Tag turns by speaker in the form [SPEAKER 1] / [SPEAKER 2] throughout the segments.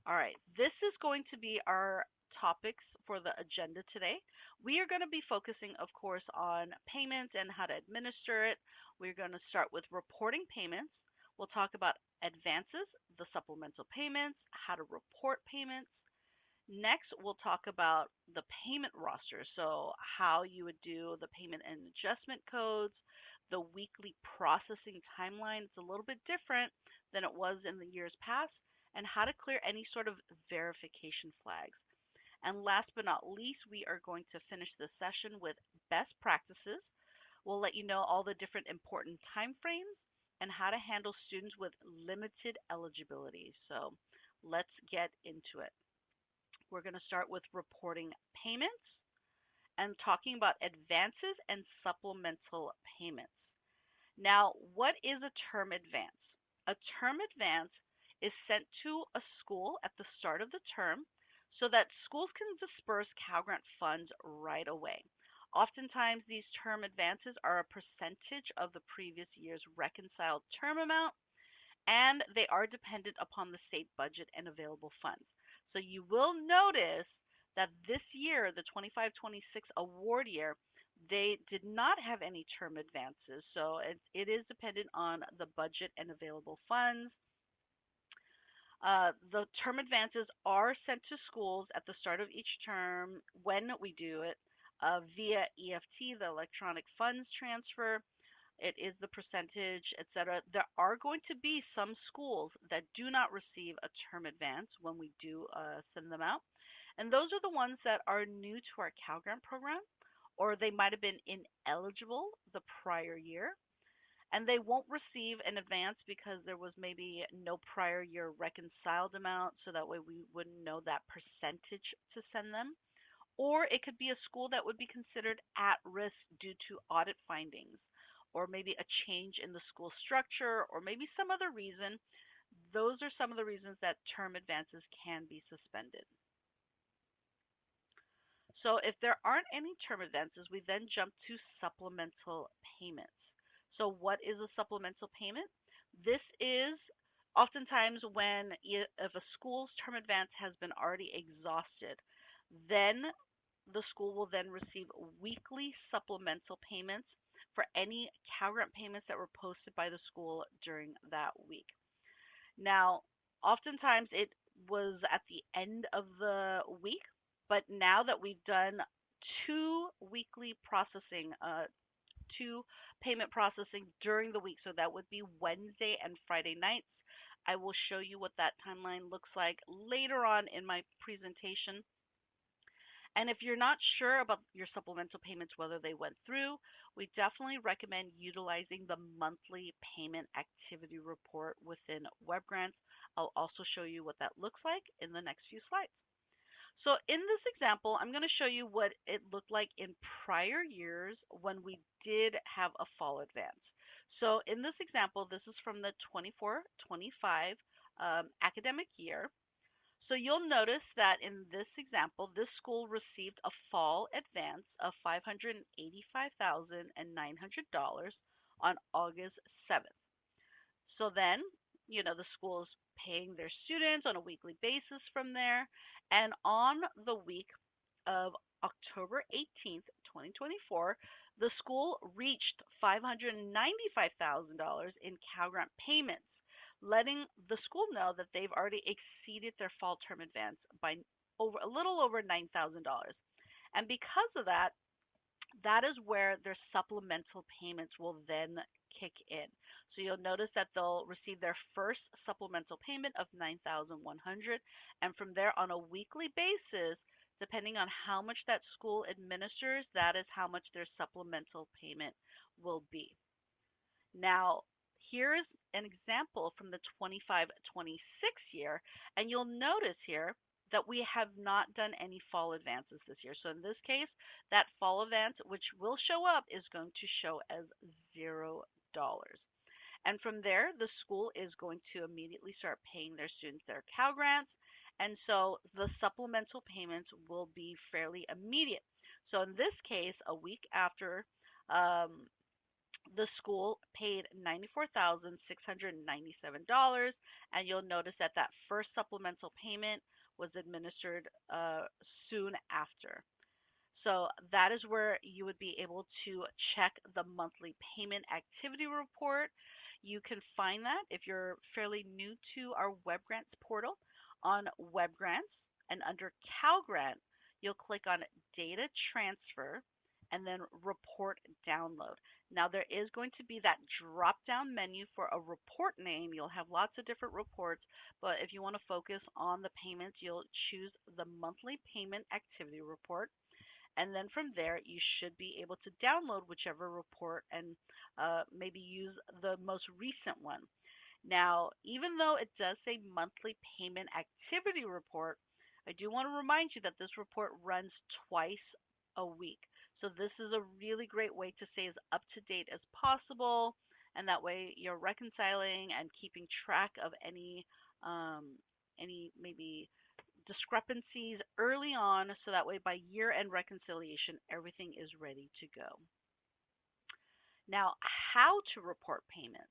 [SPEAKER 1] All right, this is going to be our topics for the agenda today. We are going to be focusing, of course, on payments and how to administer it. We're going to start with reporting payments. We'll talk about advances, the supplemental payments, how to report payments. Next, we'll talk about the payment roster, so how you would do the payment and adjustment codes, the weekly processing timeline. It's a little bit different than it was in the years past, and how to clear any sort of verification flags. And last but not least, we are going to finish the session with best practices. We'll let you know all the different important time frames and how to handle students with limited eligibility. So let's get into it. We're going to start with reporting payments and talking about advances and supplemental payments. Now, what is a term advance? A term advance is sent to a school at the start of the term so that schools can disperse Cal Grant funds right away. Oftentimes, these term advances are a percentage of the previous year's reconciled term amount, and they are dependent upon the state budget and available funds. So you will notice that this year, the 25-26 award year, they did not have any term advances. So it is dependent on the budget and available funds. The term advances are sent to schools at the start of each term when we do it via EFT, the electronic funds transfer. It is the percentage, etc. There are going to be some schools that do not receive a term advance when we do send them out. And those are the ones that are new to our Cal Grant program, or they might have been ineligible the prior year, and they won't receive an advance because there was maybe no prior year reconciled amount, so that way we wouldn't know that percentage to send them. Or it could be a school that would be considered at risk due to audit findings, or maybe a change in the school structure, or maybe some other reason. Those are some of the reasons that term advances can be suspended. So if there aren't any term advances, we then jump to supplemental payments. So what is a supplemental payment? This is oftentimes when if a school's term advance has been already exhausted, then the school will then receive weekly supplemental payments for any Cal Grant payments that were posted by the school during that week. Now, oftentimes it was at the end of the week, but now that we've done two weekly processing, two payment processing during the week, so that would be Wednesday and Friday nights. I will show you what that timeline looks like later on in my presentation. And if you're not sure about your supplemental payments, whether they went through, we definitely recommend utilizing the monthly payment activity report within WebGrants. I'll also show you what that looks like in the next few slides. So in this example, I'm going to show you what it looked like in prior years when we did have a fall advance. So in this example, this is from the 24-25 academic year. So you'll notice that in this example, this school received a fall advance of $585,900 on August 7th. So then, the school is paying their students on a weekly basis from there. And on the week of October 18th, 2024, the school reached $595,000 in Cal Grant payments, letting the school know that they've already exceeded their fall term advance by a little over $9,000. And because of that, that is where their supplemental payments will then kick in. So you'll notice that they'll receive their first supplemental payment of $9,100, and from there on a weekly basis, depending on how much that school administers, that is how much their supplemental payment will be. Now, here's an example from the 25-26 year, and you'll notice here that we have not done any fall advances this year. So in this case, that fall advance, which will show up, is going to show as $0. And from there, the school is going to immediately start paying their students their Cal Grants. And so the supplemental payments will be fairly immediate. So in this case, a week after The school paid $94,697, and you'll notice that that first supplemental payment was administered soon after. So that is where you would be able to check the monthly payment activity report. You can find that if you're fairly new to our Web Grants portal on Web Grants, and under Cal Grant, you'll click on data transfer and then report download. Now there is going to be that drop down menu for a report name. You'll have lots of different reports, but if you want to focus on the payments, you'll choose the monthly payment activity report, and then from there you should be able to download whichever report and maybe use the most recent one. Now, even though it does say monthly payment activity report, I do want to remind you that this report runs twice a week. So this is a really great way to stay as up to date as possible, and that way you're reconciling and keeping track of any maybe discrepancies early on, so that way by year end reconciliation everything is ready to go. Now, how to report payments.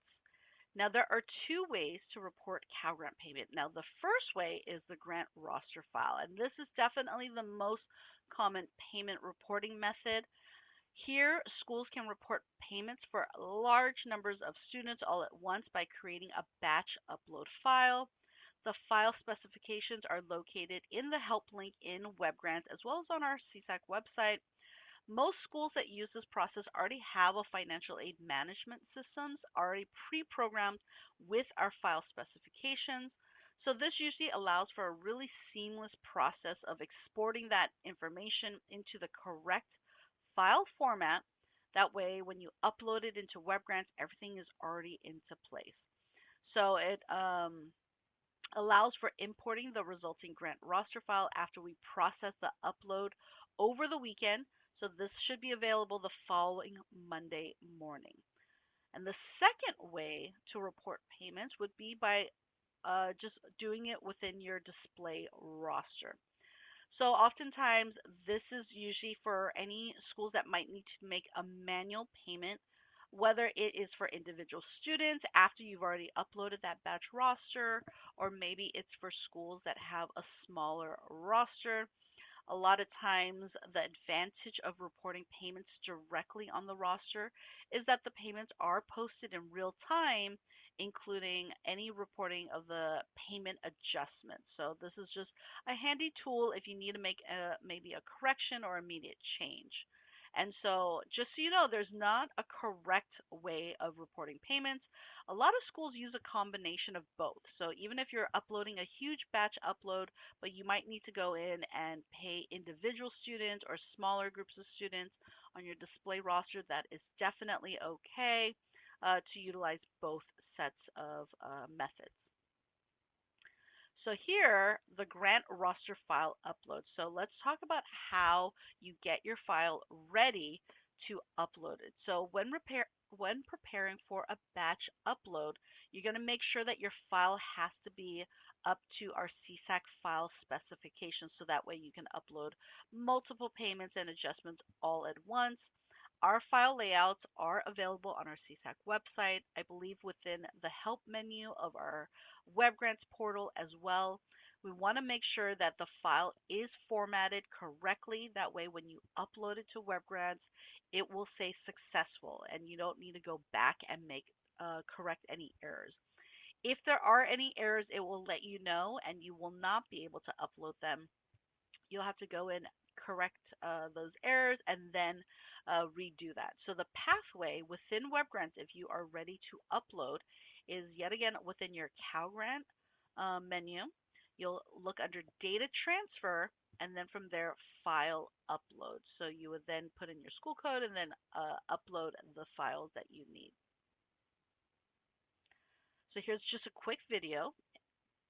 [SPEAKER 1] Now, there are two ways to report Cal Grant payment. Now, the first way is the grant roster file, and this is definitely the most common payment reporting method. Here, schools can report payments for large numbers of students all at once by creating a batch upload file. The file specifications are located in the help link in WebGrants as well as on our CSAC website. Most schools that use this process already have a financial aid management systems already pre-programmed with our file specifications. So this usually allows for a really seamless process of exporting that information into the correct file format. That way, when you upload it into WebGrants, everything is already into place. So it allows for importing the resulting grant roster file after we process the upload over the weekend. So this should be available the following Monday morning. And the second way to report payments would be by just doing it within your display roster. So oftentimes this is usually for any schools that might need to make a manual payment, whether it is for individual students after you've already uploaded that batch roster, or maybe it's for schools that have a smaller roster. A lot of times, the advantage of reporting payments directly on the roster is that the payments are posted in real time, including any reporting of the payment adjustment. So this is just a handy tool if you need to make maybe a correction or immediate change. And so, just so you know, there's not a correct way of reporting payments. A lot of schools use a combination of both. So, even if you're uploading a huge batch upload, but you might need to go in and pay individual students or smaller groups of students on your display roster, that is definitely okay to utilize both sets of methods. So here, the grant roster file upload. So let's talk about how you get your file ready to upload it. So when preparing for a batch upload, you're going to make sure that your file has to be up to our CSAC file specifications, so that way you can upload multiple payments and adjustments all at once. Our file layouts are available on our CSAC website, I believe within the help menu of our Web Grants portal as well. We want to make sure that the file is formatted correctly. That way, when you upload it to Web Grants, it will say successful, and you don't need to go back and correct any errors. If there are any errors, it will let you know, and you will not be able to upload them. You'll have to go in, correct those errors, and then redo that. So the pathway within WebGrants, if you are ready to upload, is yet again within your Cal Grant menu. You'll look under data transfer, and then from there, file upload. So you would then put in your school code and then upload the files that you need. So here's just a quick video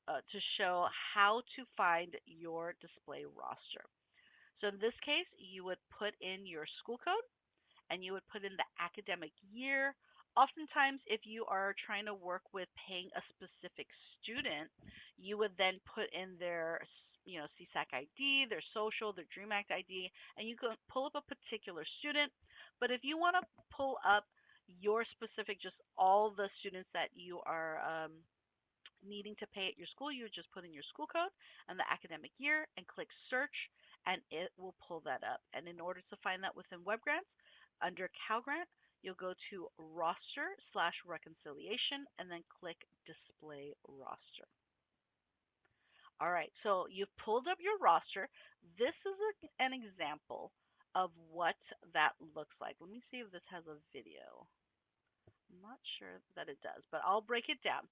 [SPEAKER 1] to show how to find your display roster. So in this case, you would put in your school code and you would put in the academic year. Oftentimes, if you are trying to work with paying a specific student, you would then put in their CSAC ID, their social, their DREAM Act ID, and you can pull up a particular student. But if you want to pull up your specific, just all the students that you are needing to pay at your school, you would just put in your school code and the academic year and click search, and it will pull that up. And in order to find that within WebGrants, under CalGrant, you'll go to roster slash reconciliation and then click display roster. All right, so you've pulled up your roster. This is an example of what that looks like. Let me see if this has a video. I'm not sure that it does, but I'll break it down.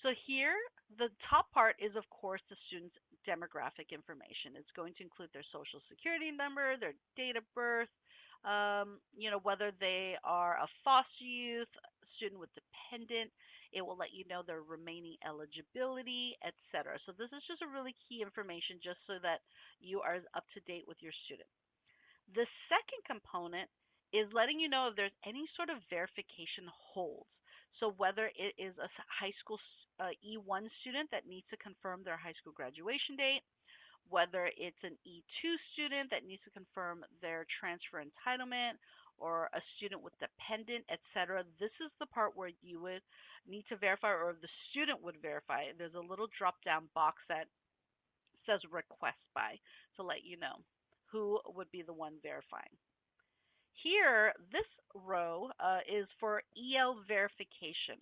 [SPEAKER 1] So here, the top part is, of course, the student's demographic information. It's going to include their social security number, their date of birth, whether they are a foster youth, student with dependent. It will let you know their remaining eligibility, etc. So this is just a really key information just so that you are up to date with your student. The second component is letting you know if there's any sort of verification holds. So whether it is a high school E1 student that needs to confirm their high school graduation date, whether it's an E2 student that needs to confirm their transfer entitlement, or a student with dependent, etc. This is the part where you would need to verify, or the student would verify. There's a little drop-down box that says request by to let you know who would be the one verifying. Here, this row is for EL verification.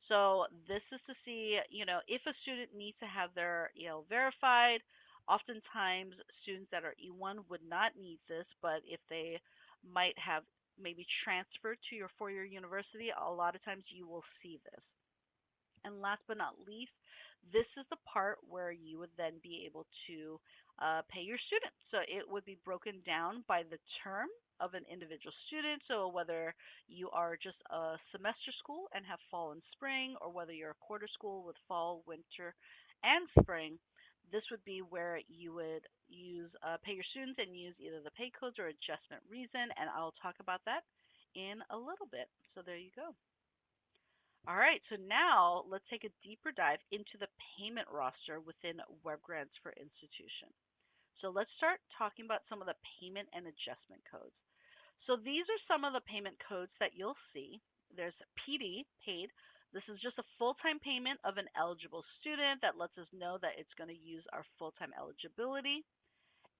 [SPEAKER 1] So this is to see, if a student needs to have their EL verified. Oftentimes, students that are E1 would not need this, but if they might have maybe transferred to your four-year university, a lot of times you will see this. And last but not least, this is the part where you would then be able to pay your student. So it would be broken down by the term of an individual student. So whether you are just a semester school and have fall and spring, or whether you're a quarter school with fall, winter, and spring, this would be where you would use pay your students and use either the pay codes or adjustment reason. And I'll talk about that in a little bit. So there you go. All right, so now let's take a deeper dive into the payment roster within WebGrants for Institution. So let's start talking about some of the payment and adjustment codes. So these are some of the payment codes that you'll see. There's PD, paid. This is just a full-time payment of an eligible student that lets us know that it's going to use our full-time eligibility.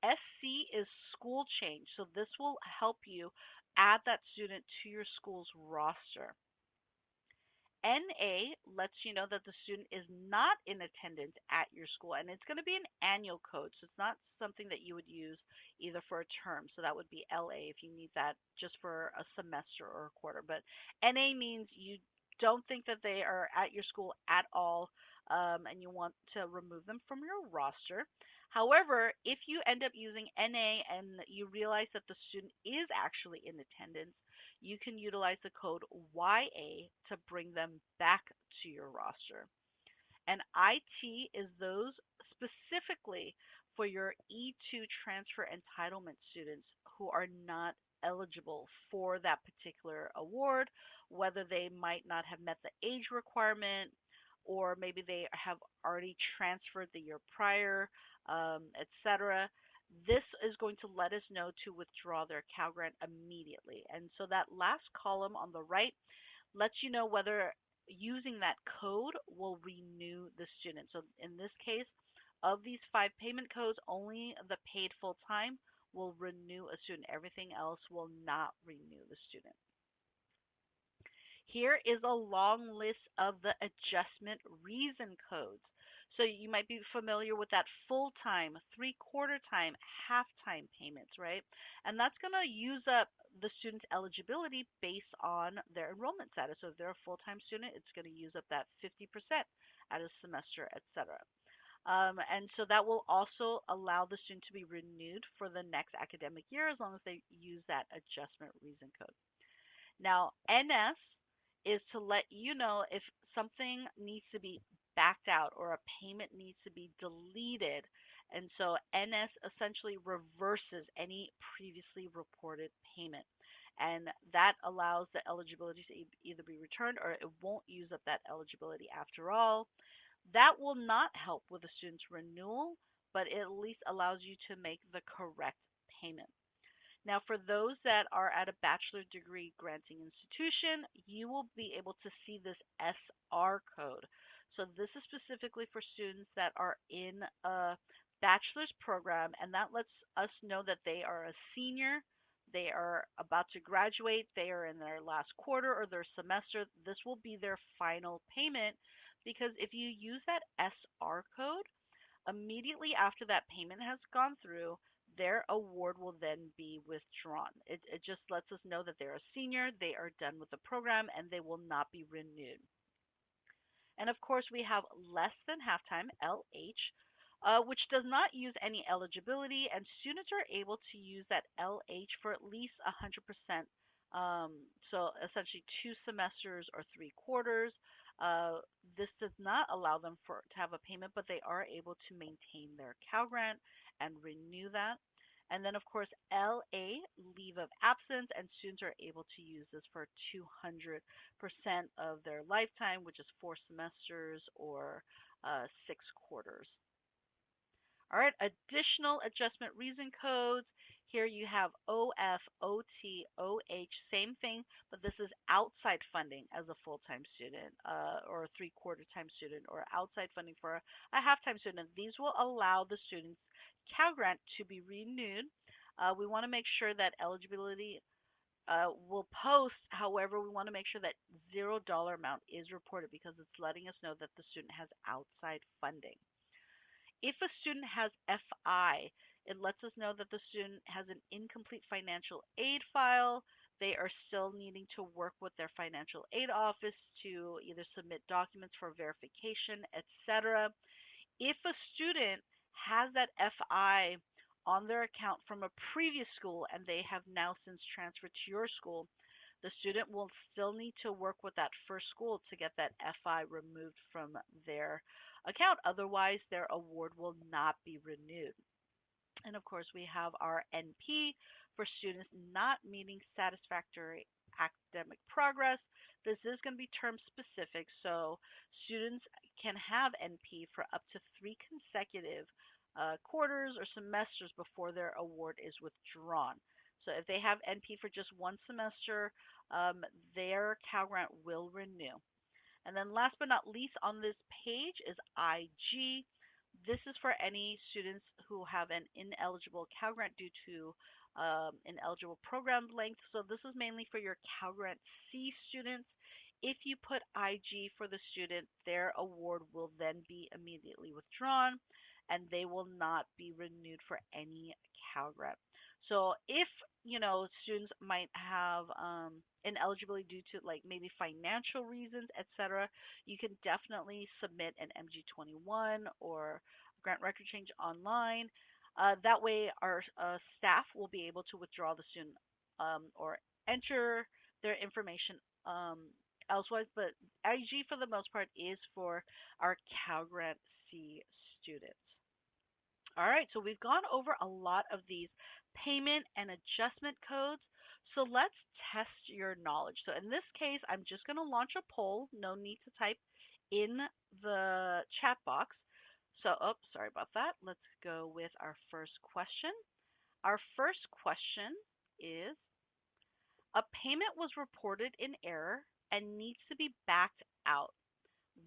[SPEAKER 1] SC is school change. So this will help you add that student to your school's roster. NA lets you know that the student is not in attendance at your school, and it's going to be an annual code, so it's not something that you would use either for a term. So that would be LA if you need that just for a semester or a quarter. But NA means you don't think that they are at your school at all, and you want to remove them from your roster. However, if you end up using NA and you realize that the student is actually in attendance, you can utilize the code YA to bring them back to your roster. And IT is those specifically for your E2 transfer entitlement students who are not eligible for that particular award, whether they might not have met the age requirement, or maybe they have already transferred the year prior, etc. This is going to let us know to withdraw their Cal Grant immediately. And so that last column on the right lets you know whether using that code will renew the student. So in this case, of these 5 payment codes, only the paid full time will renew a student. Everything else will not renew the student. Here is a long list of the adjustment reason codes. So you might be familiar with that full-time, three-quarter time, half-time payments, right? And that's going to use up the student's eligibility based on their enrollment status. So if they're a full-time student, it's going to use up that 50% at a semester, etc. And so that will also allow the student to be renewed for the next academic year as long as they use that adjustment reason code. Now, NS is to let you know if something needs to be backed out or a payment needs to be deleted. And so NS essentially reverses any previously reported payment. And that allows the eligibility to either be returned or it won't use up that eligibility after all. That will not help with a student's renewal, but it at least allows you to make the correct payment. Now, for those that are at a bachelor degree granting institution, you will be able to see this SR code. So this is specifically for students that are in a bachelor's program, and that lets us know that they are a senior, they are about to graduate, they are in their last quarter or their semester. This will be their final payment because if you use that SR code, immediately after that payment has gone through, their award will then be withdrawn. It just lets us know that they're a senior, they are done with the program, and they will not be renewed. And of course, we have less than halftime, LH, which does not use any eligibility, and students are able to use that LH for at least 100%. So essentially 2 semesters or 3 quarters. This does not allow them to have a payment, but they are able to maintain their Cal Grant and renew that. And then, of course, LA, leave of absence, and students are able to use this for 200% of their lifetime, which is 4 semesters or 6 quarters. All right, additional adjustment reason codes. Here you have OF, OT, OH, same thing, but this is outside funding as a full-time student or a 3/4 time student, or outside funding for a half-time student. These will allow the student's Cal Grant to be renewed. We want to make sure that eligibility will post. However, we want to make sure that $0 amount is reported because it's letting us know that the student has outside funding. If a student has FI, it lets us know that the student has an incomplete financial aid file. They are still needing to work with their financial aid office to either submit documents for verification, etc. If a student has that FI on their account from a previous school and they have now since transferred to your school, the student will still need to work with that first school to get that FI removed from their account. Otherwise, their award will not be renewed. And of course, we have our NP for students not meeting satisfactory academic progress. This is going to be term specific, so students can have NP for up to 3 consecutive quarters or semesters before their award is withdrawn. So if they have NP for just 1 semester, their Cal Grant will renew. And then last but not least on this page is IG. This is for any students who have an ineligible Cal Grant due to ineligible program length. So this is mainly for your Cal Grant C students. If you put IG for the student, their award will then be immediately withdrawn and they will not be renewed for any Cal Grant. So if students might have ineligibility due to like maybe financial reasons, etc., you can definitely submit an MG21 or grant record change online. That way, our staff will be able to withdraw the student or enter their information elsewise. But IG, for the most part, is for our Cal Grant C students. All right, so we've gone over a lot of these payment and adjustment codes. So let's test your knowledge. So in this case, I'm just going to launch a poll. No need to type in the chat box. So, sorry about that. Let's go with our first question. Our first question is, a payment was reported in error and needs to be backed out.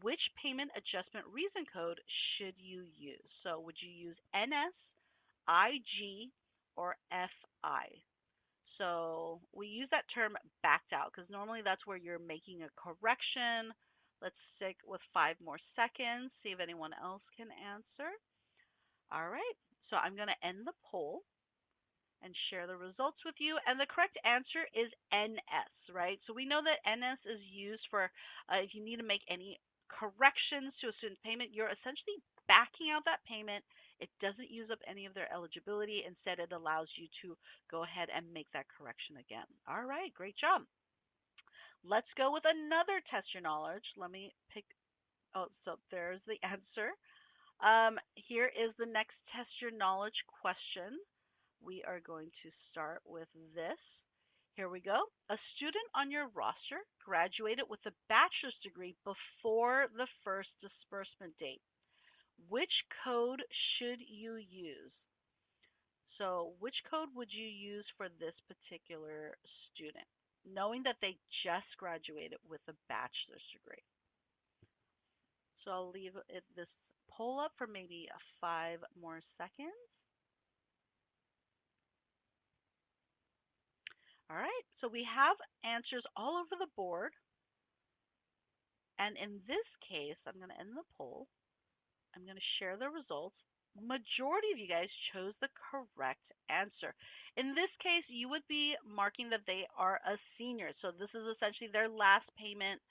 [SPEAKER 1] Which payment adjustment reason code should you use? So would you use NS, IG, or FI? So we use that term backed out because normally that's where you're making a correction. Let's stick with 5 more seconds, see if anyone else can answer. All right, so I'm going to end the poll and share the results with you. And the correct answer is NS, right? So we know that NS is used for if you need to make any corrections to a student payment, you're essentially backing out that payment. It doesn't use up any of their eligibility. Instead, it allows you to go ahead and make that correction again. All right, great job. Let's go with another test your knowledge. Let me pick, so there's the answer. Here is the next test your knowledge question. We are going to start with this. Here we go. A student on your roster graduated with a bachelor's degree before the first disbursement date. Which code should you use? So which code would you use for this particular student, knowing that they just graduated with a bachelor's degree? So I'll leave this poll up for maybe 5 more seconds. All right, so we have answers all over the board. And in this case, I'm going to end the poll. I'm going to share the results. Majority of you guys chose the correct answer. In this case, you would be marking that they are a senior. So this is essentially their last payment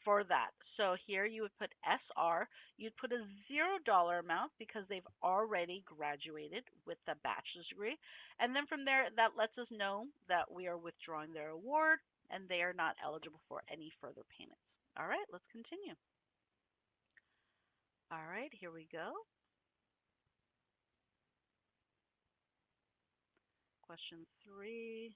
[SPEAKER 1] for that. So here you would put SR. You'd put a $0 amount because they've already graduated with the bachelor's degree. And then from there, that lets us know that we are withdrawing their award and they are not eligible for any further payments. All right, let's continue. All right, here we go. Question 3.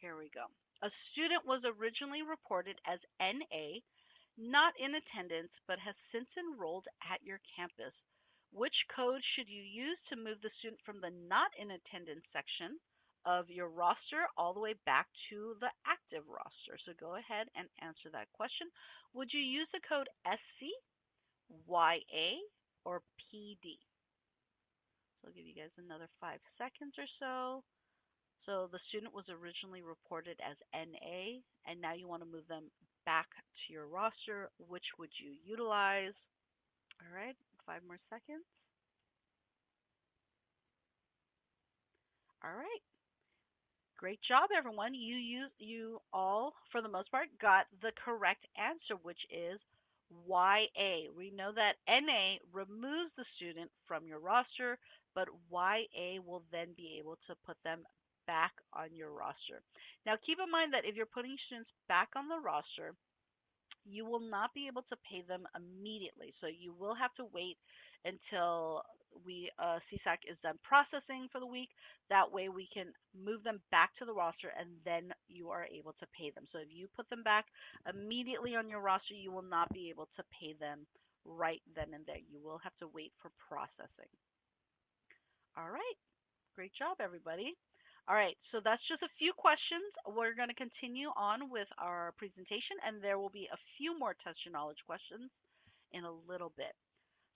[SPEAKER 1] Here we go. A student was originally reported as NA, not in attendance, but has since enrolled at your campus. Which code should you use to move the student from the not in attendance section of your roster all the way back to the active roster? So go ahead and answer that question. Would you use the code SC, YA, or PD? So I'll give you guys another 5 seconds or so. So the student was originally reported as NA, and now you want to move them back to your roster. Which would you utilize? All right, 5 more seconds. All right. Great job, everyone. You all, for the most part, got the correct answer, which is YA. We know that NA removes the student from your roster, but YA will then be able to put them back on your roster. Now, keep in mind that if you're putting students back on the roster, you will not be able to pay them immediately. So you will have to wait until CSAC is done processing for the week. That way we can move them back to the roster and then you are able to pay them. So if you put them back immediately on your roster, you will not be able to pay them right then and there. You will have to wait for processing. All right. Great job, everybody. All right, so that's just a few questions. We're going to continue on with our presentation, and there will be a few more test your knowledge questions in a little bit.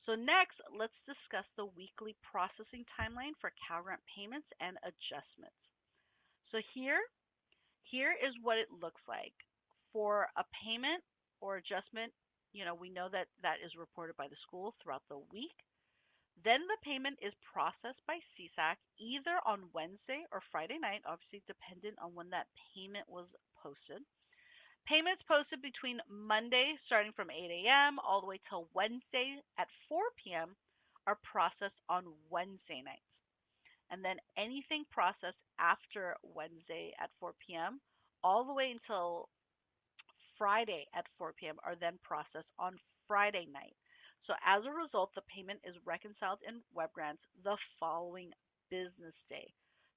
[SPEAKER 1] So next, let's discuss the weekly processing timeline for Cal Grant payments and adjustments. So here is what it looks like. For a payment or adjustment, we know that that is reported by the school throughout the week. Then the payment is processed by CSAC either on Wednesday or Friday night, obviously dependent on when that payment was posted. Payments posted between Monday starting from 8 a.m. all the way till Wednesday at 4 p.m. are processed on Wednesday nights. And then anything processed after Wednesday at 4 p.m. all the way until Friday at 4 p.m. are then processed on Friday night. So as a result, the payment is reconciled in WebGrants the following business day.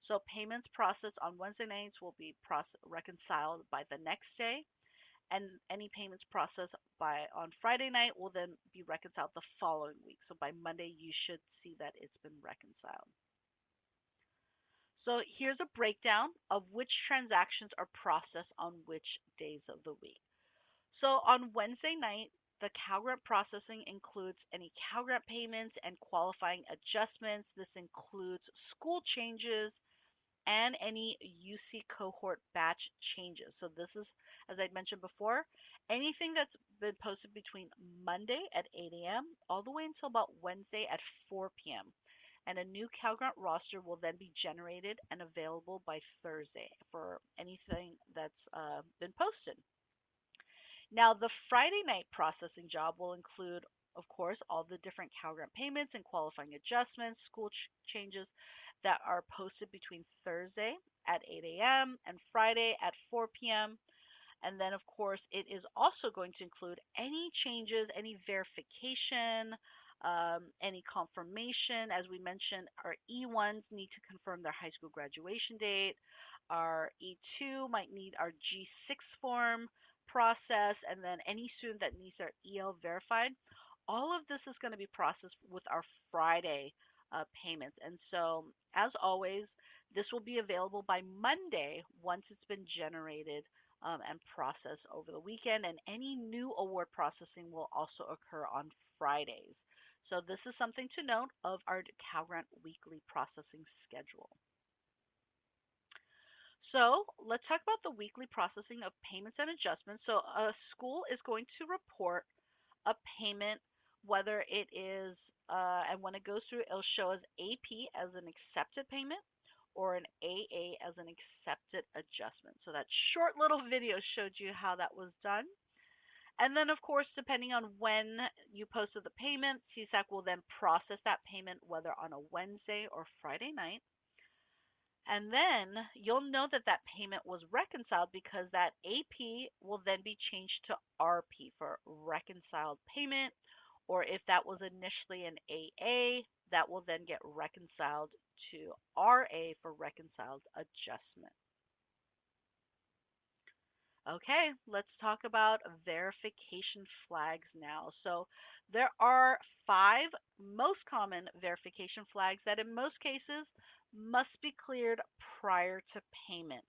[SPEAKER 1] So payments processed on Wednesday nights will be reconciled by the next day, and any payments processed on Friday night will then be reconciled the following week. So by Monday, you should see that it's been reconciled. So here's a breakdown of which transactions are processed on which days of the week. So on Wednesday night, the Cal Grant processing includes any Cal Grant payments and qualifying adjustments. This includes school changes and any UC cohort batch changes. So this is, as I mentioned before, anything that's been posted between Monday at 8 a.m. all the way until about Wednesday at 4 p.m. And a new Cal Grant roster will then be generated and available by Thursday for anything that's been posted. Now, the Friday night processing job will include, of course, all the different Cal Grant payments and qualifying adjustments, school changes that are posted between Thursday at 8 a.m. and Friday at 4 p.m. And then, of course, it is also going to include any changes, any verification, any confirmation. As we mentioned, our E1s need to confirm their high school graduation date. Our E2 might need our G6 form process, and then any student that needs their EL verified. All of this is going to be processed with our Friday payments. And so, as always, this will be available by Monday once it's been generated and processed over the weekend. And any new award processing will also occur on Fridays. So, this is something to note of our Cal Grant weekly processing schedule. So let's talk about the weekly processing of payments and adjustments. So a school is going to report a payment, whether it is, and when it goes through, it'll show as AP as an accepted payment or an AA as an accepted adjustment. So that short little video showed you how that was done. And then, of course, depending on when you posted the payment, CSAC will then process that payment whether on a Wednesday or Friday night. And then you'll know that that payment was reconciled because that AP will then be changed to RP for reconciled payment, or if that was initially an AA, that will then get reconciled to RA for reconciled adjustment. Okay, let's talk about verification flags now. So there are 5 most common verification flags that in most cases must be cleared prior to payment.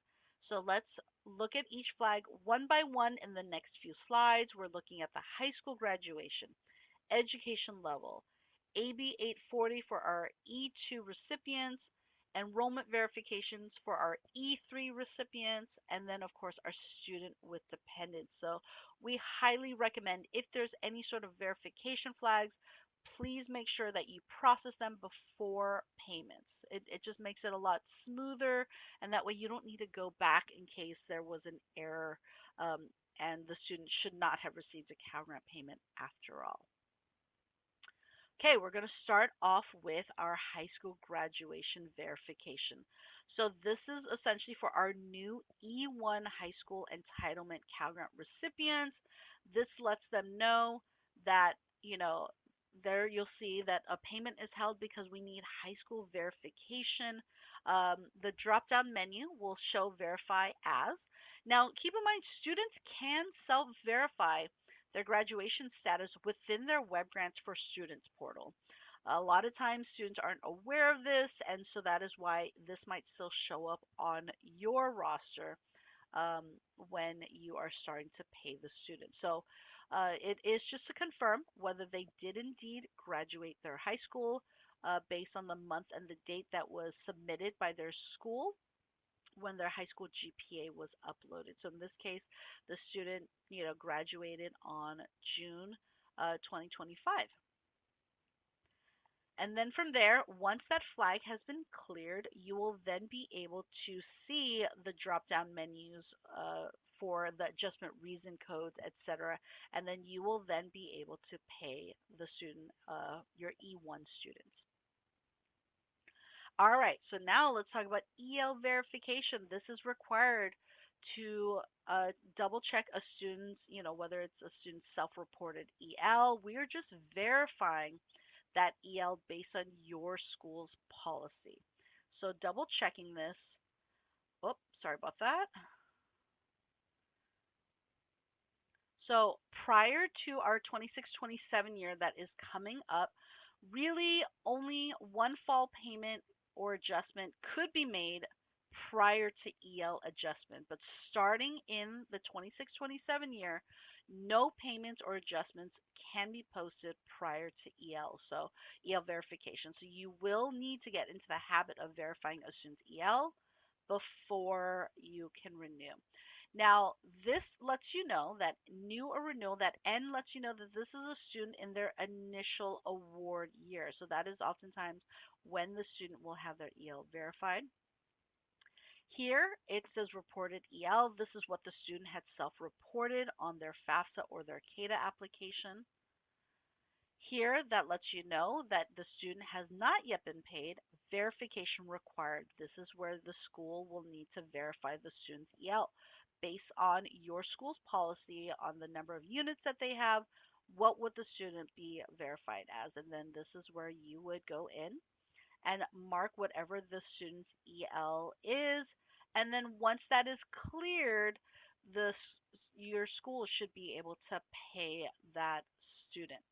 [SPEAKER 1] So let's look at each flag one by one in the next few slides. We're looking at the high school graduation, education level, AB 840 for our E2 recipients, enrollment verifications for our E3 recipients, and then, of course, our student with dependents. So we highly recommend if there's any sort of verification flags, please make sure that you process them before payments. It just makes it a lot smoother, and that way you don't need to go back in case there was an error and the student should not have received a Cal Grant payment after all. Okay, we're going to start off with our high school graduation verification. So this is essentially for our new E1 high school entitlement Cal Grant recipients. This lets them know that, there you'll see that a payment is held because we need high school verification. The drop-down menu will show verify as. Now, keep in mind, students can self-verify their graduation status within their Web Grants for Students portal. A lot of times students aren't aware of this, and so that is why this might still show up on your roster um, when you are starting to pay the student. So it is just to confirm whether they did indeed graduate their high school based on the month and the date that was submitted by their school when their high school GPA was uploaded. So in this case, the student, graduated on June 2025. And then from there, once that flag has been cleared, you will then be able to see the drop-down menus for the adjustment reason codes, etc. And then you will then be able to pay the student, your E1 students. All right, so now let's talk about EL verification. This is required to double check a student's, whether it's a student's self-reported EL. We are just verifying that EL based on your school's policy. So double checking this. Oh, sorry about that. So prior to our 26-27 year that is coming up, really only one fall payment or adjustment could be made prior to EL adjustment. But starting in the 26-27 year, no payments or adjustments can be posted prior to EL, so EL verification. So you will need to get into the habit of verifying a student's EL before you can renew. Now, this lets you know that new or renewal, that N lets you know that this is a student in their initial award year. So that is oftentimes when the student will have their EL verified. Here it says reported EL. This is what the student had self-reported on their FAFSA or their CADA application. Here, that lets you know that the student has not yet been paid, verification required. This is where the school will need to verify the student's EL based on your school's policy on the number of units that they have. What would the student be verified as? And then this is where you would go in and mark whatever the student's EL is. And then once that is cleared, your school should be able to pay that student.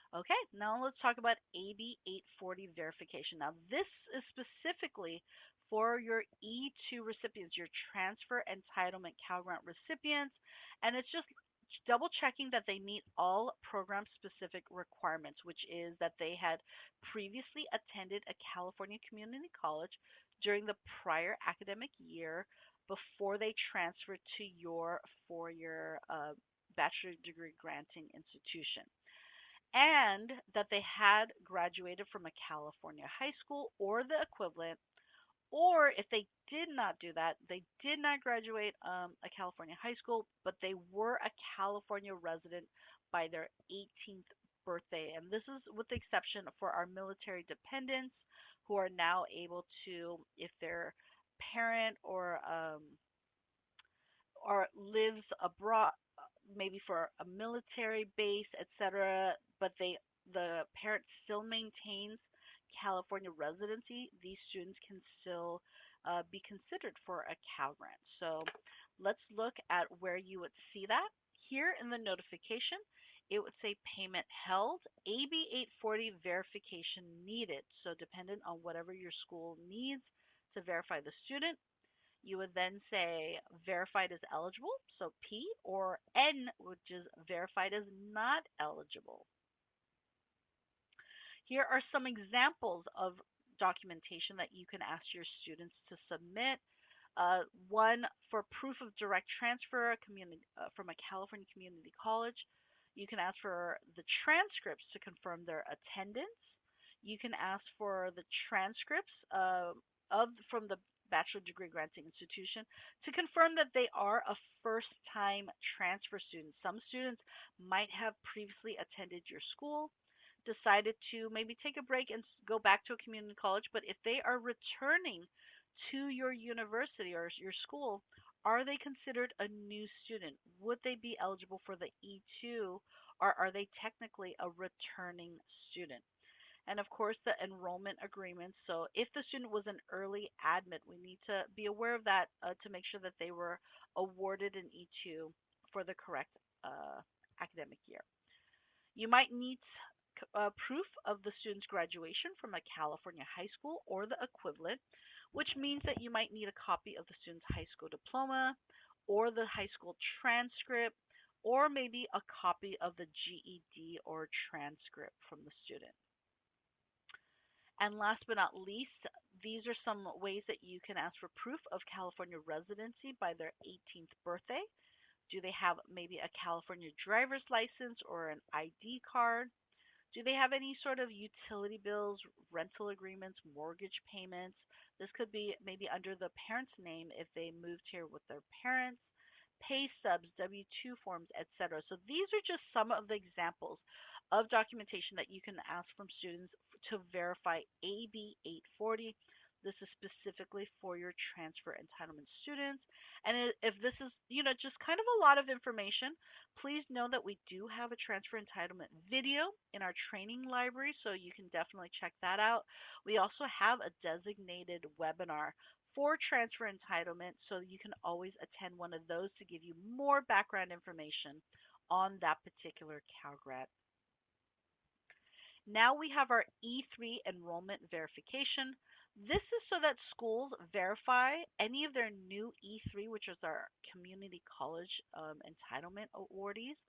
[SPEAKER 1] Okay, now let's talk about AB 840 verification. Now, this is specifically for your E2 recipients, your transfer entitlement Cal Grant recipients, and it's just double checking that they meet all program specific requirements, which is that they had previously attended a California community college during the prior academic year before they transferred to your four-year bachelor degree granting institution, and that they had graduated from a California high school or the equivalent, or if they did not do that, they did not graduate a California high school, but they were a California resident by their 18th birthday. And this is with the exception for our military dependents who are now able to, if their parent or lives abroad, maybe for a military base, etc., but the parent still maintains California residency, these students can still be considered for a Cal Grant. So let's look at where you would see that. Here in the notification, it would say payment held, AB 840 verification needed. So dependent on whatever your school needs to verify the student, you would then say verified as eligible, so P, or N, which is verified as not eligible. Here are some examples of documentation that you can ask your students to submit. One for proof of direct transfer from a California community college. You can ask for the transcripts to confirm their attendance. You can ask for the transcripts of from the bachelor degree granting institution to confirm that they are a first time transfer student. Some students might have previously attended your school, decided to maybe take a break and go back to a community college, but if they are returning to your university or your school, are they considered a new student? Would they be eligible for the E2, or are they technically a returning student? And of course, the enrollment agreement. So if the student was an early admit, we need to be aware of that to make sure that they were awarded an E2 for the correct academic year. You might need proof of the student's graduation from a California high school or the equivalent, which means that you might need a copy of the student's high school diploma or the high school transcript, or maybe a copy of the GED or transcript from the student. And last but not least, these are some ways that you can ask for proof of California residency by their 18th birthday. Do they have maybe a California driver's license or an ID card? Do they have any sort of utility bills, rental agreements, mortgage payments? This could be maybe under the parent's name if they moved here with their parents, pay stubs, W-2 forms, etc. So these are just some of the examples of documentation that you can ask from students to verify AB 840. This is specifically for your transfer entitlement students. And if this is, just kind of a lot of information, please know that we do have a transfer entitlement video in our training library, so you can definitely check that out. We also have a designated webinar for transfer entitlement, so you can always attend one of those to give you more background information on that particular Cal Grant. Now we have our E3 enrollment verification. This is so that schools verify any of their new E3, which is our community college entitlement awardees.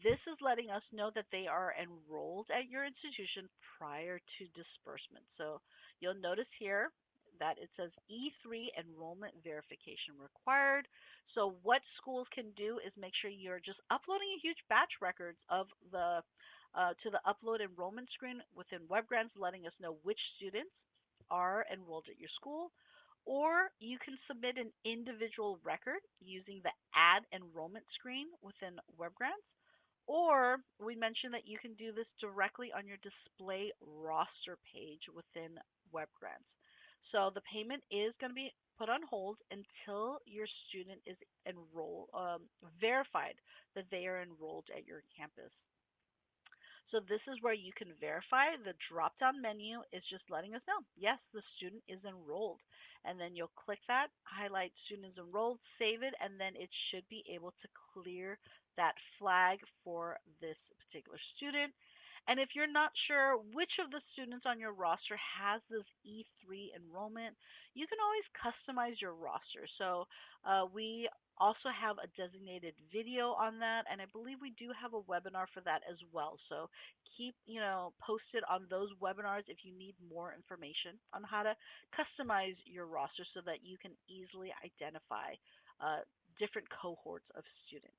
[SPEAKER 1] This is letting us know that they are enrolled at your institution prior to disbursement. So you'll notice here that it says E3 enrollment verification required. So what schools can do is make sure you're just uploading a huge batch records of the to the upload enrollment screen within WebGrants, letting us know which students are enrolled at your school. Or you can submit an individual record using the add enrollment screen within WebGrants. Or we mentioned that you can do this directly on your display roster page within WebGrants. So the payment is going to be put on hold until your student is verified that they are enrolled at your campus. So this is where you can verify. The drop-down menu is just letting us know, yes, the student is enrolled. And then you'll click that, highlight student is enrolled, save it, and then it should be able to clear that flag for this particular student. And if you're not sure which of the students on your roster has this E3 enrollment, you can always customize your roster. So we also have a designated video on that, and I believe we do have a webinar for that as well. So keep, posted on those webinars if you need more information on how to customize your roster so that you can easily identify uh, different cohorts of students.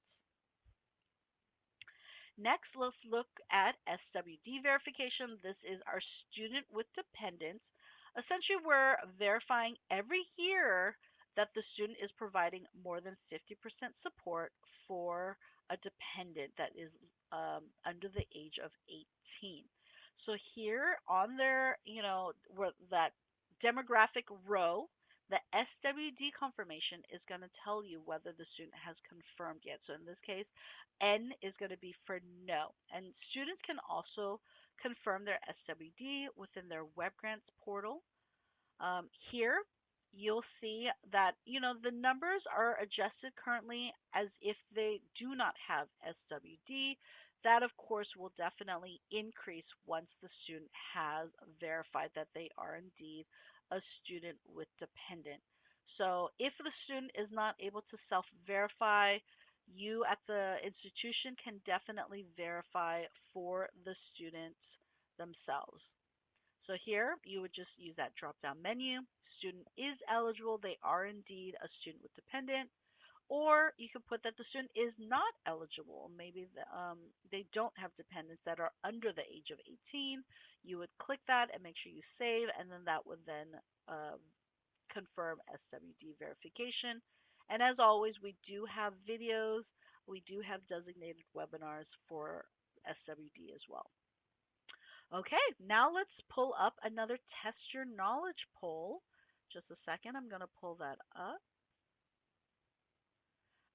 [SPEAKER 1] Next, let's look at SWD verification. This is our student with dependents. Essentially, we're verifying every year that the student is providing more than 50% support for a dependent that is under the age of 18. So here on their, where that demographic row, the SWD confirmation is going to tell you whether the student has confirmed yet. So in this case, N is going to be for no. And students can also confirm their SWD within their Web Grants portal. Here, you'll see that the numbers are adjusted currently as if they do not have SWD. That, of course, will definitely increase once the student has verified that they are indeed a student with dependent. So if the student is not able to self-verify, you at the institution can definitely verify for the students themselves. So here, you would just use that drop-down menu. Student is eligible. They are indeed a student with dependent. Or you could put that the student is not eligible. Maybe they don't have dependents that are under the age of 18. You would click that and make sure you save, and then that would then confirm SWD verification. And as always, we do have videos. We do have designated webinars for SWD as well. Okay, now let's pull up another test your knowledge poll. Just a second, I'm going to pull that up.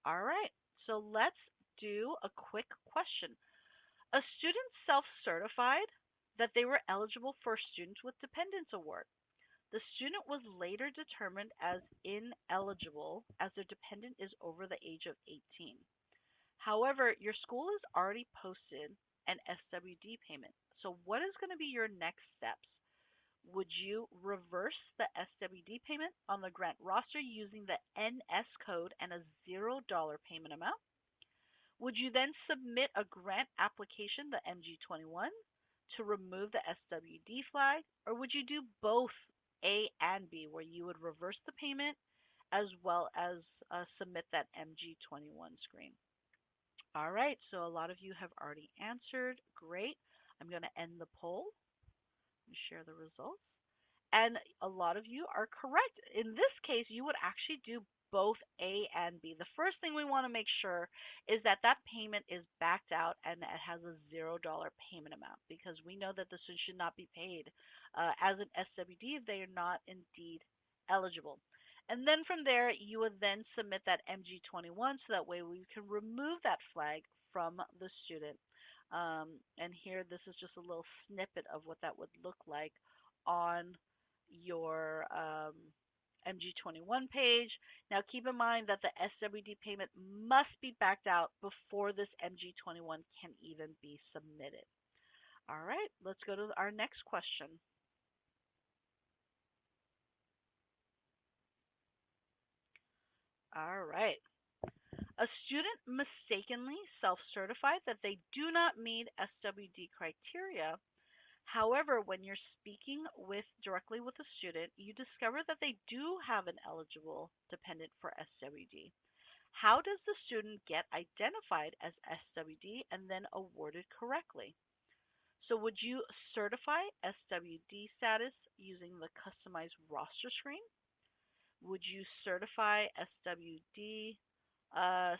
[SPEAKER 1] All right, so let's do a quick question. A student self-certified that they were eligible for Students with Dependents Award. The student was later determined as ineligible as their dependent is over the age of 18. However, your school has already posted an SWD payment. So what is going to be your next steps? Would you reverse the SWD payment on the grant roster using the NS code and a $0 payment amount? Would you then submit a grant application, the MG21, to remove the SWD flag? Or would you do both A and B, where you would reverse the payment as well as submit that MG21 screen? All right, so a lot of you have already answered. Great. I'm going to end the poll and share the results. And a lot of you are correct. In this case, you would actually do both A and B. The first thing we want to make sure is that that payment is backed out and it has a $0 payment amount, because we know that the student should not be paid as an SWD if they are not indeed eligible. And then from there, you would then submit that MG21 so that way we can remove that flag from the student. And here, this is just a little snippet of what that would look like on your MG21 page. Now keep in mind that the SWD payment must be backed out before this MG21 can even be submitted. All right, let's go to our next question. All right. A student mistakenly self-certified that they do not meet SWD criteria. However, when you're speaking directly with a student, you discover that they do have an eligible dependent for SWD. How does the student get identified as SWD and then awarded correctly? So would you certify SWD status using the customized roster screen? Would you certify SWD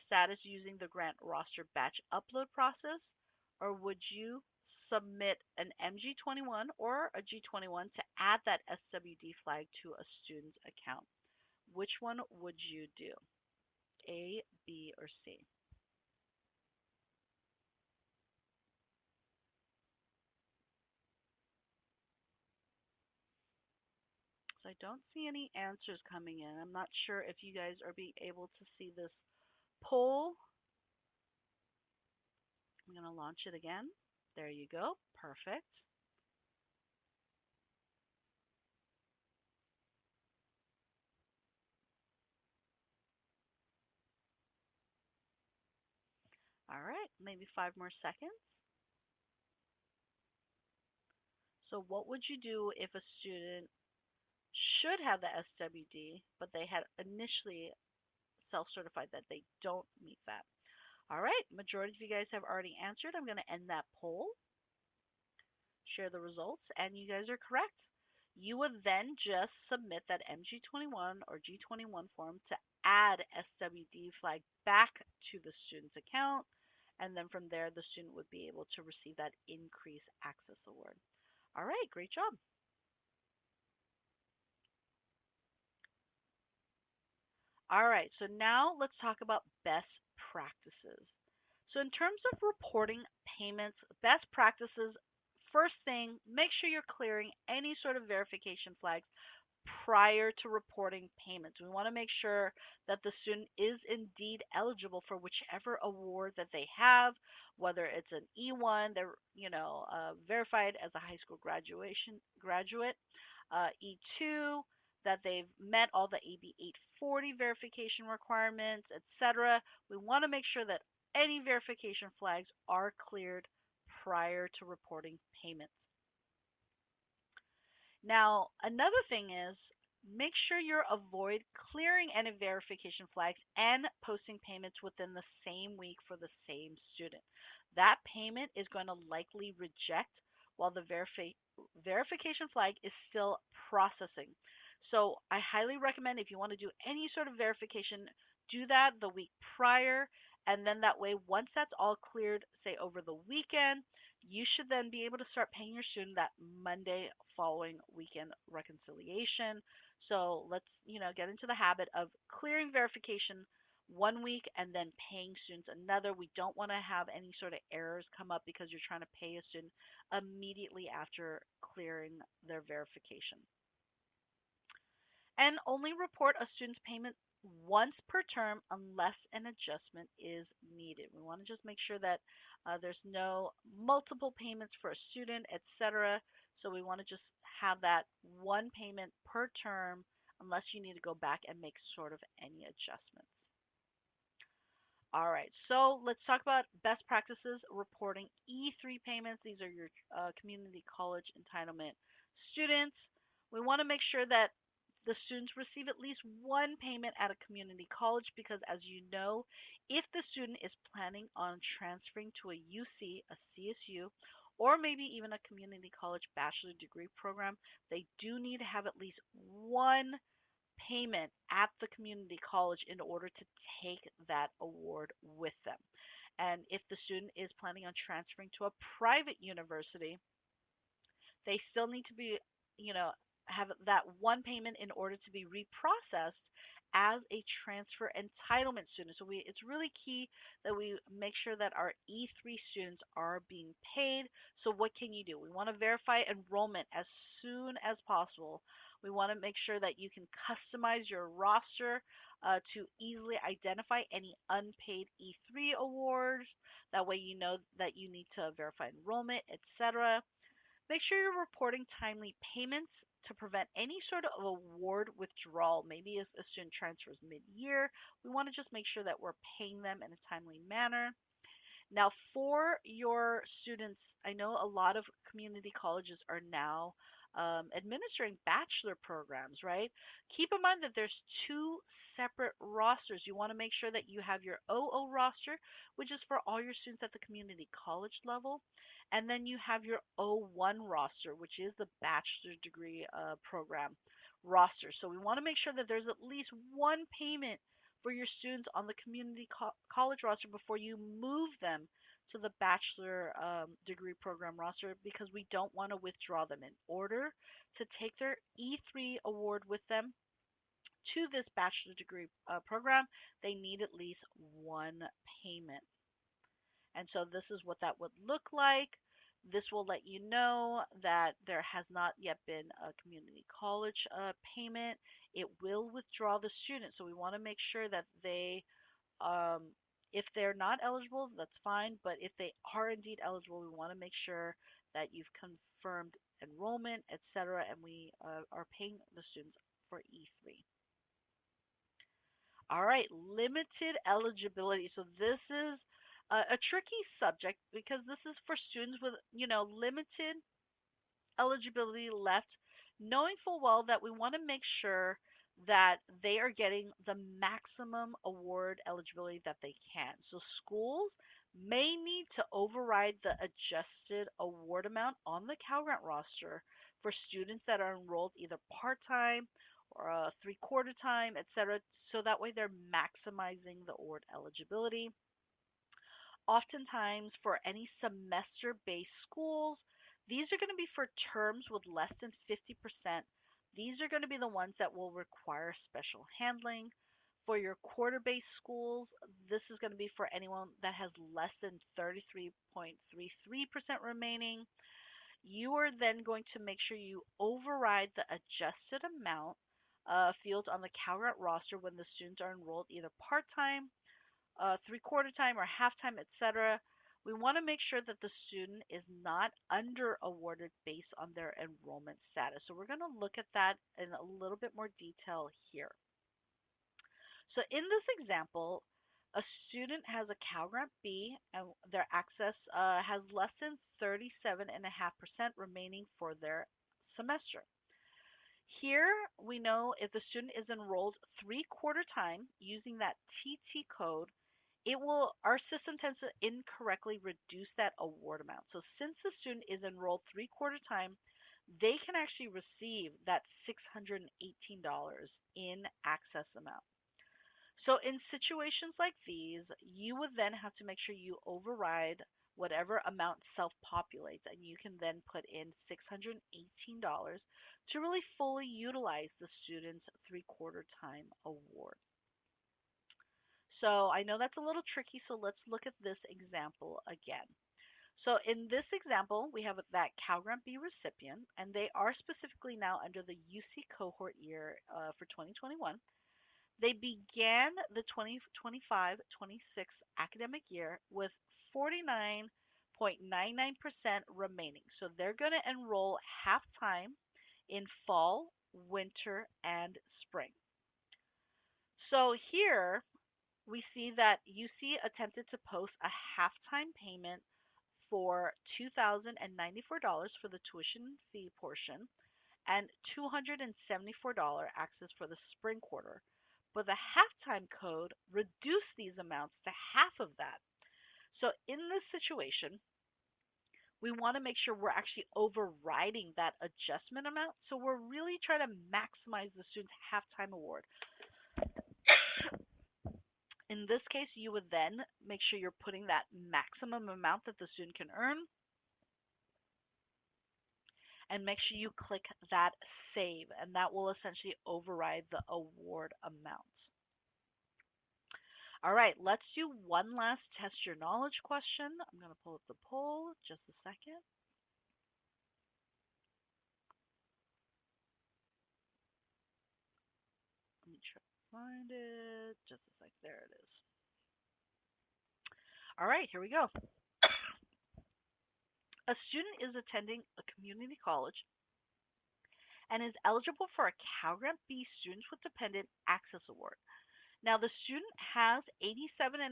[SPEAKER 1] status using the grant roster batch upload process? Or would you submit an MG21 or a G21 to add that SWD flag to a student's account? Which one would you do? A, B, or C? So I don't see any answers coming in. I'm not sure if you guys are being able to see this poll. I'm going to launch it again. There you go. Perfect. All right, maybe 5 more seconds. So what would you do if a student should have the SWD, but they had initially self-certified that they don't meet that? All right, majority of you guys have already answered. I'm going to end that poll, share the results, and you guys are correct. You would then just submit that MG21 or G21 form to add SWD flag back to the student's account, and then from there, the student would be able to receive that increased access award. All right, great job. All right, so now let's talk about best practices. So, in terms of reporting payments, best practices, first thing, make sure you're clearing any sort of verification flags prior to reporting payments. We want to make sure that the student is indeed eligible for whichever award that they have, whether it's an E1, they're verified as a high school graduate, E2, that they've met all the AB 840 verification requirements, etc. We want to make sure that any verification flags are cleared prior to reporting payments. Now, another thing is make sure you avoid clearing any verification flags and posting payments within the same week for the same student. That payment is going to likely reject while the verification flag is still processing. So I highly recommend if you want to do any sort of verification, do that the week prior. And then that way, once that's all cleared, say over the weekend, you should then be able to start paying your student that Monday following weekend reconciliation. So let's, get into the habit of clearing verification one week and then paying students another. We don't want to have any sort of errors come up because you're trying to pay a student immediately after clearing their verification. And only report a student's payment once per term unless an adjustment is needed. We want to just make sure that there's no multiple payments for a student, etc. So we want to just have that one payment per term unless you need to go back and make sort of any adjustments. All right, so let's talk about best practices reporting E3 payments. These are your community college entitlement students. We want to make sure that the students receive at least one payment at a community college because, as you know, if the student is planning on transferring to a UC, a CSU, or maybe even a community college bachelor degree program, they do need to have at least one payment at the community college in order to take that award with them. And if the student is planning on transferring to a private university, they still need to be, you know, have that one payment in order to be reprocessed as a transfer entitlement student. So it's really key that we make sure that our E3 students are being paid. So what can you do? We want to verify enrollment as soon as possible. We want to make sure that you can customize your roster to easily identify any unpaid E3 awards. That way you know that you need to verify enrollment, etc. Make sure you're reporting timely payments to prevent any sort of award withdrawal. Maybe if a student transfers mid-year, we want to just make sure that we're paying them in a timely manner. Now, for your students, I know a lot of community colleges are now administering bachelor programs, right? Keep in mind that there's two separate rosters. You want to make sure that you have your OO roster, which is for all your students at the community college level, and then you have your O1 roster, which is the bachelor degree program roster. So we want to make sure that there's at least one payment for your students on the community college roster before you move them to the bachelor degree program roster because we don't want to withdraw them. In order to take their E3 award with them to this bachelor degree program, they need at least one payment. And so this is what that would look like. This will let you know that there has not yet been a community college payment. It will withdraw the student, so we want to make sure that they um, If they're not eligible, that's fine, but if they are indeed eligible, we want to make sure that you've confirmed enrollment, etc., and we are paying the students for E3. All right, limited eligibility. So this is a tricky subject because this is for students with, limited eligibility left, knowing full well that we want to make sure that they are getting the maximum award eligibility that they can. So schools may need to override the adjusted award amount on the Cal Grant roster for students that are enrolled either part-time or three-quarter time, etc. So that way they're maximizing the award eligibility. Oftentimes, for any semester based schools, these are going to be for terms with less than 50%. These are going to be the ones that will require special handling. For your quarter based schools, this is going to be for anyone that has less than 33.33% remaining. You are then going to make sure you override the adjusted amount field on the Cal Grant roster when the students are enrolled either part time, three-quarter time or half-time, etc. We want to make sure that the student is not under awarded based on their enrollment status. So we're going to look at that in a little bit more detail here. So in this example, a student has a Cal Grant B and their access has less than 37.5% remaining for their semester. Here we know if the student is enrolled three-quarter time using that TT code, our system tends to incorrectly reduce that award amount. So since the student is enrolled three-quarter time, they can actually receive that $618 in access amount. So in situations like these, you would then have to make sure you override whatever amount self-populates, and you can then put in $618 to really fully utilize the student's three-quarter time award. So I know that's a little tricky, so let's look at this example again. So in this example, we have that Cal Grant B recipient, and they are specifically now under the UC cohort year for 2021. They began the 2025-26 academic year with 49.99% remaining. So they're going to enroll half-time in fall, winter, and spring. So here we see that UC attempted to post a half-time payment for $2,094 for the tuition fee portion and $274 access for the spring quarter. But the halftime code reduced these amounts to half of that. So in this situation, we want to make sure we're actually overriding that adjustment amount. So we're really trying to maximize the student's halftime award. In this case, you would then make sure you're putting that maximum amount that the student can earn, and make sure you click that save, and that will essentially override the award amount. All right, let's do one last test your knowledge question. I'm going to pull up the poll just a second. Let me try to find it. Just a sec. There it is. All right, here we go. A student is attending a community college and is eligible for a Cal Grant B Students with Dependent Access Award. Now, the student has 87.5%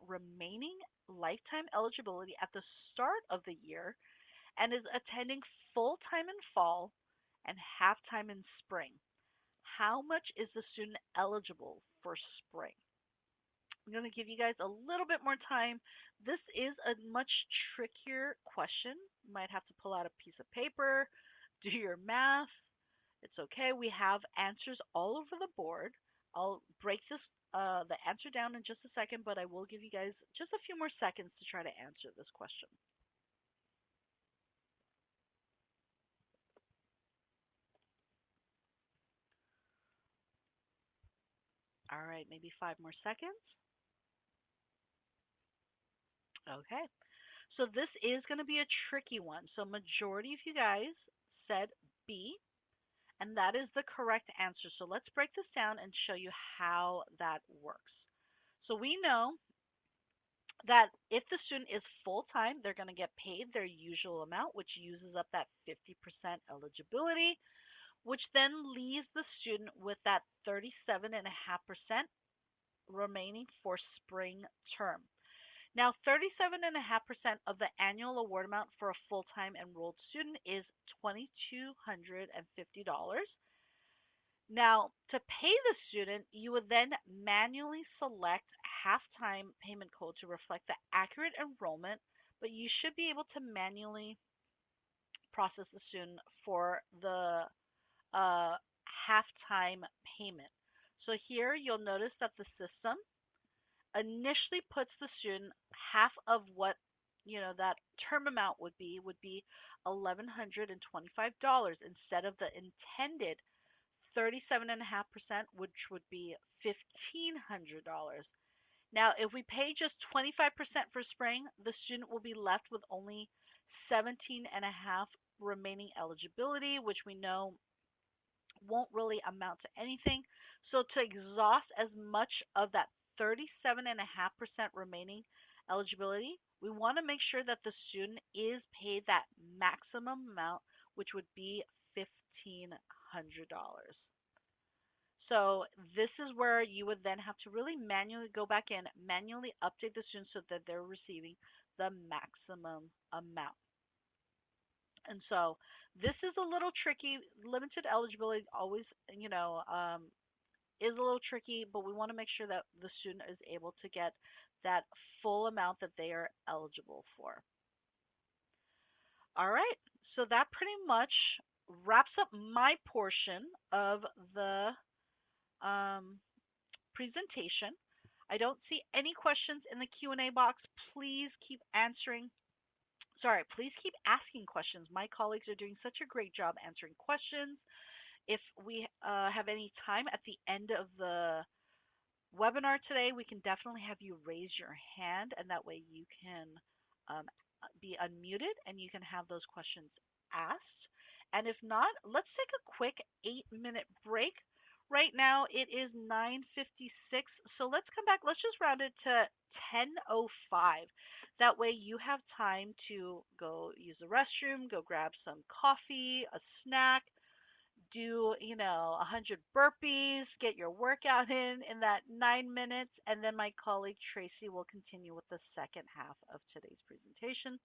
[SPEAKER 1] remaining lifetime eligibility at the start of the year and is attending full-time in fall and half-time in spring. How much is the student eligible for spring? I'm going to give you guys a little bit more time. This is a much trickier question. You might have to pull out a piece of paper, do your math. It's okay. We have answers all over the board. I'll break the answer down in just a second, but I will give you guys just a few more seconds to try to answer this question. All right, maybe 5 more seconds. Okay, so this is going to be a tricky one. So majority of you guys said B, and that is the correct answer. So let's break this down and show you how that works. So we know that if the student is full time, they're going to get paid their usual amount, which uses up that 50% eligibility, which then leaves the student with that 37.5% remaining for spring term. Now, 37.5% of the annual award amount for a full time enrolled student is $2,250. Now, to pay the student, you would then manually select half-time payment code to reflect the accurate enrollment, but you should be able to manually process the student for the half-time payment. So here you'll notice that the system initially puts the student half of what that term amount would be $1,125 instead of the intended 37.5%, which would be $1,500. Now, if we pay just 25% for spring, the student will be left with only 17.5 remaining eligibility, which we know won't really amount to anything. So to exhaust as much of that 37.5% remaining eligibility, we want to make sure that the student is paid that maximum amount, which would be $1,500. So this is where you would then have to really manually go back in, manually update the students so that they're receiving the maximum amount. And so this is a little tricky. Limited eligibility always, is a little tricky, but we want to make sure that the student is able to get that full amount that they are eligible for. All right, so that pretty much wraps up my portion of the um, presentation. I don't see any questions in the Q&A box. Please keep answering. Sorry, please keep asking questions. My colleagues are doing such a great job answering questions. If we have any time at the end of the webinar today, we can definitely have you raise your hand, and that way you can um, be unmuted and you can have those questions asked. And if not, let's take a quick 8-minute break. Right now it is 9:56, so let's come back. Let's just round it to 10:05. That way you have time to go use the restroom, go grab some coffee, a snack, do 100 burpees, get your workout in that 9 minutes, and then my colleague Tracy will continue with the second half of today's presentation.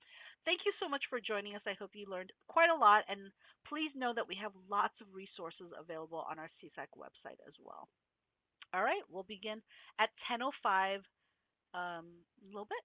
[SPEAKER 1] Thank you so much for joining us. I hope you learned quite a lot, and please know that we have lots of resources available on our CSAC website as well. All right, we'll begin at 10:05 a little bit.